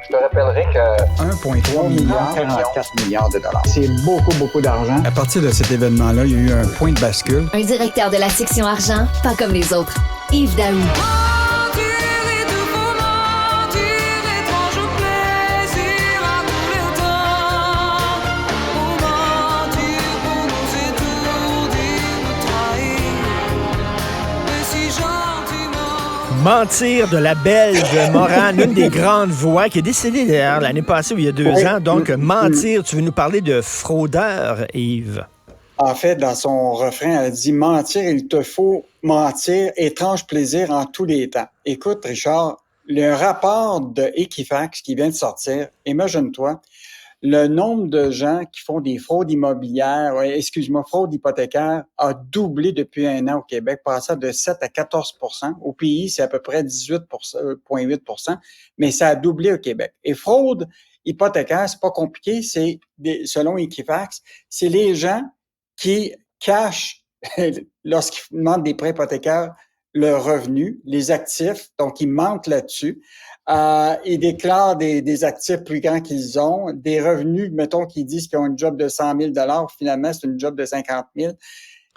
Je te rappellerai que 1,3 milliard, 44 milliards de dollars. c'est beaucoup, beaucoup d'argent. À partir de cet événement-là, il y a eu un point de bascule. Un directeur de la section argent, pas comme les autres. Yves Daou. Mentir de la Belge Morane, une des grandes voix qui est décédée d'ailleurs l'année passée ou il y a 2 ans. Donc, mentir, tu veux nous parler de fraudeur, Yves? En fait, dans son refrain, elle dit « Mentir, il te faut mentir, étrange plaisir en tous les temps ». Écoute, Richard, le rapport de Equifax qui vient de sortir, imagine-toi, le nombre de gens qui font des fraudes immobilières, fraudes hypothécaires, a doublé depuis 1 an au Québec, passant de 7 à 14 %. Au pays, c'est à peu près 18,8 %, mais ça a doublé au Québec. Et fraude hypothécaire, c'est pas compliqué, selon Equifax, c'est les gens qui cachent, lorsqu'ils demandent des prêts hypothécaires, leurs revenus, les actifs, donc ils mentent là-dessus. Ils déclarent des actifs plus grands qu'ils ont, des revenus, mettons, qu'ils disent qu'ils ont une job de 100 000 $, finalement, c'est une job de 50 000.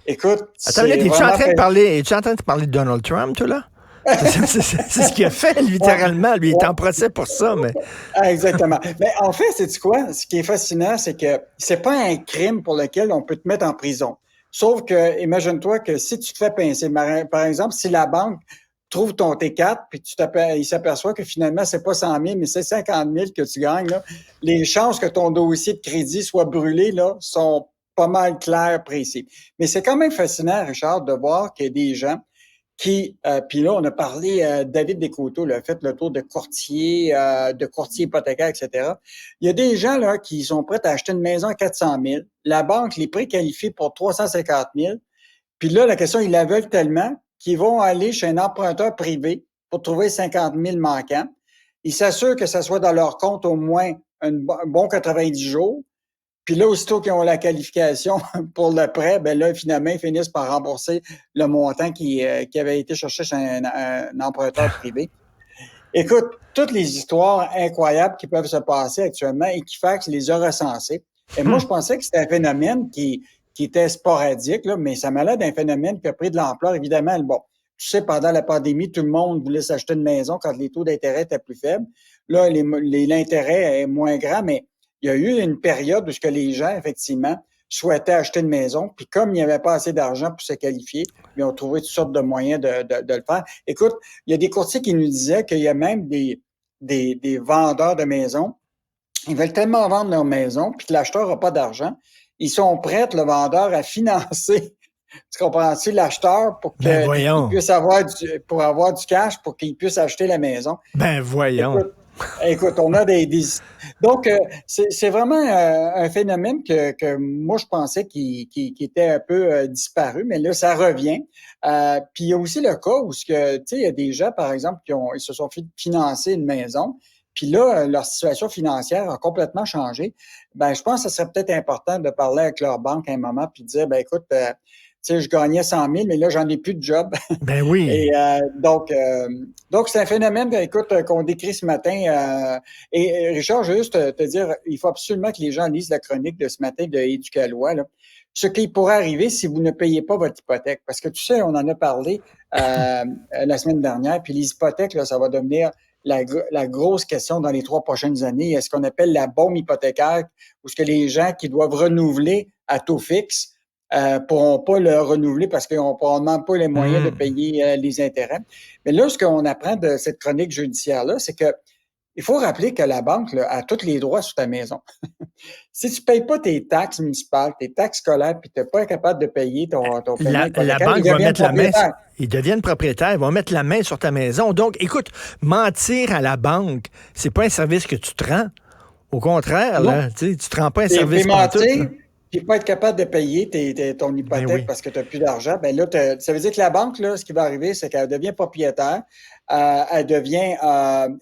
Écoute, attends, es-tu en train de parler de Donald Trump, toi, là? C'est ce qu'il a fait, littéralement. Lui, il est en procès pour ça, mais... Exactement. Mais en fait, sais-tu quoi? Ce qui est fascinant, c'est que c'est pas un crime pour lequel on peut te mettre en prison. Sauf que, imagine-toi que si tu te fais pincer, par exemple, si la banque trouve ton T4, puis il s'aperçoit que finalement, c'est pas 100 000, mais c'est 50 000 que tu gagnes, là, les chances que ton dossier de crédit soit brûlé, là, sont pas mal claires, précis. Mais c'est quand même fascinant, Richard, de voir qu'il y a des gens qui, puis là, on a parlé, David Descoteaux, a fait le tour de courtier hypothécaire, etc. Il y a des gens là qui sont prêts à acheter une maison à 400 000. La banque les préqualifie pour 350 000. Puis là, la question, ils la veulent tellement qu'ils vont aller chez un emprunteur privé pour trouver 50 000 manquants. Ils s'assurent que ça soit dans leur compte au moins un bon 90 jours. Puis là, aussitôt qu'ils ont la qualification pour le prêt, ben là, finalement, ils finissent par rembourser le montant qui avait été cherché chez un emprunteur privé. Écoute, toutes les histoires incroyables qui peuvent se passer actuellement, Equifax les a recensées. Et moi, je pensais que c'était un phénomène qui était sporadique, là, mais ça m'a l'air d'un phénomène qui a pris de l'ampleur. Évidemment, bon, tu sais, pendant la pandémie, tout le monde voulait s'acheter une maison quand les taux d'intérêt étaient plus faibles. Là, l'intérêt est moins grand, mais il y a eu une période où ce que les gens, effectivement, souhaitaient acheter une maison, puis comme il n'y avait pas assez d'argent pour se qualifier, ils ont trouvé toutes sortes de moyens de le faire. Écoute, il y a des courtiers qui nous disaient qu'il y a même des vendeurs de maisons. Ils veulent tellement vendre leur maison, puis que l'acheteur n'a pas d'argent. Ils sont prêts, le vendeur, à financer, tu comprends-tu, l'acheteur pour qu'il puisse avoir du cash pour qu'il puisse acheter la maison. Ben voyons. Écoute, on a Donc, c'est vraiment un phénomène que moi, je pensais qui était un peu disparu, mais là, ça revient. Puis, il y a aussi le cas où, tu sais, il y a des gens, par exemple, ils se sont fait financer une maison, puis là, leur situation financière a complètement changé. Ben, je pense que ce serait peut-être important de parler avec leur banque à un moment, puis de dire, ben écoute, tu sais, je gagnais 100 000, mais là, j'en ai plus de job. Ben oui. Et donc, c'est un phénomène, écoute, qu'on décrit ce matin. Et Richard, je veux juste te dire, il faut absolument que les gens lisent la chronique de ce matin de Éducalois, là. Ce qui pourrait arriver si vous ne payez pas votre hypothèque. Parce que tu sais, on en a parlé la semaine dernière, puis les hypothèques, là, ça va devenir la grosse question dans les 3 prochaines années. Est-ce qu'on appelle la bombe hypothécaire, ou est-ce que les gens qui doivent renouveler à taux fixe pourront pas le renouveler parce qu'on ne probablement pas les moyens de payer les intérêts. Mais là, ce qu'on apprend de cette chronique judiciaire-là, c'est que il faut rappeler que la banque là, a tous les droits sur ta maison. Si tu ne payes pas tes taxes municipales, tes taxes scolaires, puis tu n'es pas capable de payer ton paiement la banque va mettre la main. Ils deviennent propriétaires, ils vont mettre la main sur ta maison. Donc, écoute, mentir à la banque, c'est pas un service que tu te rends. Au contraire, là, tu te rends pas un service pour tout. Puis pas être capable de payer ton hypothèque parce que tu n'as plus d'argent, ben là, ça veut dire que la banque, là, ce qui va arriver, c'est qu'elle devient propriétaire. Elle devient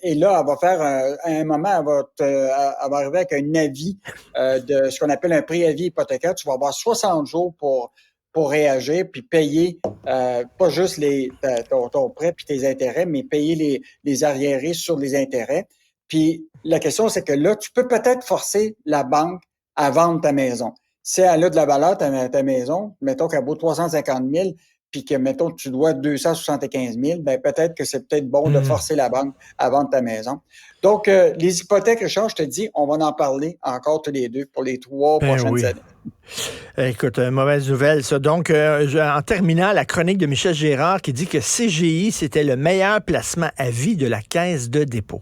et là, elle va faire à un moment, elle va arriver avec un avis de ce qu'on appelle un préavis hypothécaire. Tu vas avoir 60 jours pour réagir puis payer pas juste ton prêt puis tes intérêts, mais payer les arriérés sur les intérêts. Puis la question, c'est que là, tu peux peut-être forcer la banque à vendre ta maison. Si elle a de la valeur, ta maison, mettons qu'elle vaut 350 000, puis que, mettons, tu dois 275 000, ben peut-être que c'est peut-être bon de forcer la banque à vendre ta maison. Donc, les hypothèques, Richard, je te dis, on va en parler encore tous les deux pour les 3 prochaines années. Écoute, mauvaise nouvelle, ça. Donc, en terminant, la chronique de Michel Gérard qui dit que CGI, c'était le meilleur placement à vie de la Caisse de dépôt.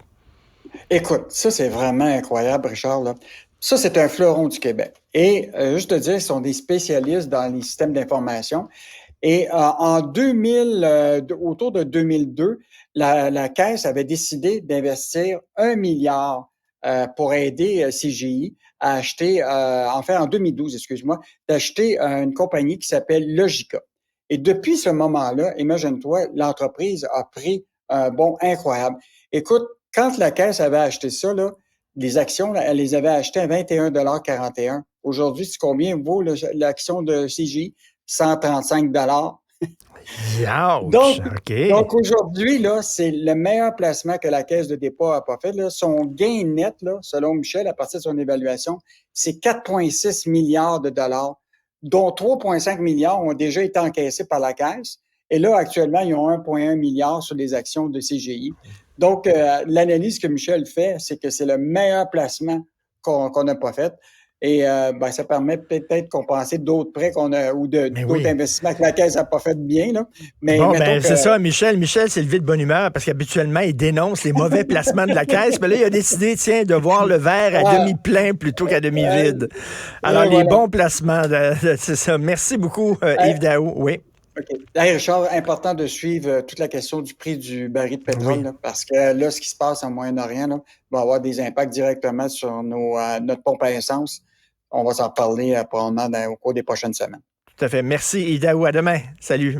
Écoute, ça, c'est vraiment incroyable, Richard, là. Ça, c'est un fleuron du Québec. Et juste te dire, ils sont des spécialistes dans les systèmes d'information. Et en 2000, autour de 2002, la Caisse avait décidé d'investir 1 milliard pour aider CGI à acheter, en 2012, excuse-moi, d'acheter une compagnie qui s'appelle Logica. Et depuis ce moment-là, imagine-toi, l'entreprise a pris un bond incroyable. Écoute, quand la Caisse avait acheté ça, là, les actions, elle les avait achetées à 21,41 $. Aujourd'hui, c'est combien vaut l'action de CGI? 135 $. Donc aujourd'hui, là, c'est le meilleur placement que la Caisse de dépôt n'a pas fait. Là. Son gain net, là, selon Michel, à partir de son évaluation, c'est 4,6 milliards de dollars, dont 3,5 milliards ont déjà été encaissés par la Caisse. Et là, actuellement, ils ont 1,1 milliard sur les actions de CGI. Donc, l'analyse que Michel fait, c'est que c'est le meilleur placement qu'on n'a pas fait. Et ça permet peut-être de compenser d'autres prêts qu'on a ou d'autres investissements que la Caisse n'a pas fait bien. Là. Mais c'est ça, Michel. Michel, c'est levé de bonne humeur parce qu'habituellement, il dénonce les mauvais placements de la Caisse. Mais là, il a décidé, de voir le verre à demi-plein plutôt qu'à demi-vide. Alors, les bons placements, c'est ça. Merci beaucoup, Yves Daou. Oui. OK. Hey Richard, important de suivre toute la question du prix du baril de pétrole, là, parce que là, ce qui se passe en Moyen-Orient là, va avoir des impacts directement sur notre pompe à essence. On va s'en reparler probablement au cours des prochaines semaines. Tout à fait. Merci, Yves Daou. À demain. Salut.